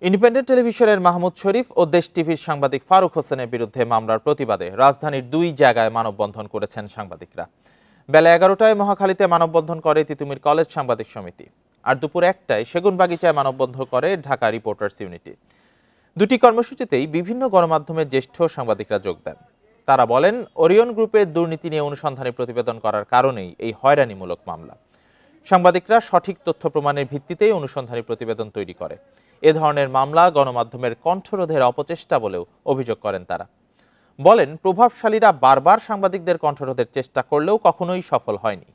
Independent টেলিভিশনের মাহমুদ শরীফ ও দেশ টিভির সাংবাদিক ফারুক হোসেনের বিরুদ্ধে মামলার প্রতিবাদে রাজধানীর 2 জায়গায় মানববন্ধন করেছেন সাংবাদিকরা। বেলা 11টায় মহাখালীতে মানববন্ধন করে তিতুমির কলেজ সাংবাদিক সমিতি, আর দুপুর 1টায় সেগুনবাগিচায় মানববন্ধন করে ঢাকা রিপোর্টার্স ইউনিটি। দুটি কর্মসূচিতেই বিভিন্ন গণমাধ্যমের জ্যেষ্ঠ সাংবাদিকরা যোগ দেন। তারা বলেন, ওরিয়ন গ্রুপের দুর্নীতি নিয়ে অনুসন্ধানী প্রতিবেদন করার কারণেই এই হয়রানিমূলক মামলা। সাংবাদিকরা সঠিক তথ্য প্রমাণের ভিত্তিতেই অনুসন্ধানী প্রতিবেদন তৈরি করে। এ ধরনের মামলা গণমাধ্যমের কণ্ঠরোধের অপচেষ্টা বলেও অভিযোগ করেন তারা। বলেন, প্রভাবশালীরা বারবার সাংবাদিকদের কণ্ঠরোধের চেষ্টা করলেও কখনোই সফল হয়নি।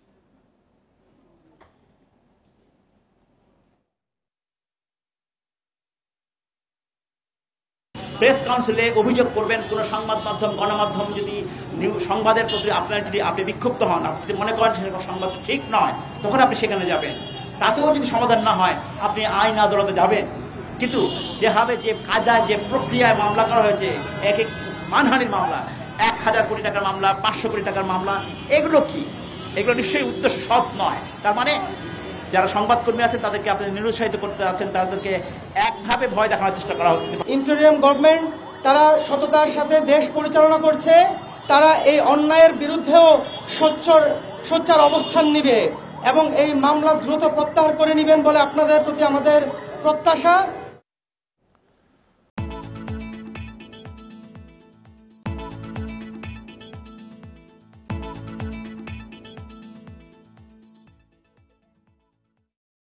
প্রেস কাউন্সিলে অভিযোগ করবেন, কোনো সংবাদ মাধ্যম গণমাধ্যম যদি সংবাদের প্রতি আপনি বিক্ষুব্ধ হন, আপনি যদি মনে করেন সেরকম সংবাদ ঠিক নয়, তখন আপনি সেখানে যাবেন। তাতেও যদি সমাধান না হয় আপনি আইন আদালতে যাবেন। কিন্তু যেভাবে যে কায়দায় যে প্রক্রিয়ায় মামলা করা হয়েছে, এক এক মানহানির মামলা, 1000 কোটি টাকার মামলা, 500 কোটি টাকার মামলা, এগুলো কি? এগুলো নিশ্চয়ই উদ্দেশ্য সৎ নয়। তার মানে যারা সংবাদকর্মী আছেন তাদেরকে আপনি নিরুৎসাহিত করতে যাচ্ছেন, তাদেরকে একভাবে ভয় দেখানোর চেষ্টা করা হচ্ছে। ইন্টারিম গভর্নমেন্ট তারা সততার সাথে দেশ পরিচালনা করছে, তারা এই অন্যায়ের বিরুদ্ধেও সোচ্চার অবস্থান নিবে এবং এই মামলা দ্রুত প্রত্যাহার করে নেবেন বলে আপনাদের প্রতি আমাদের প্রত্যাশা।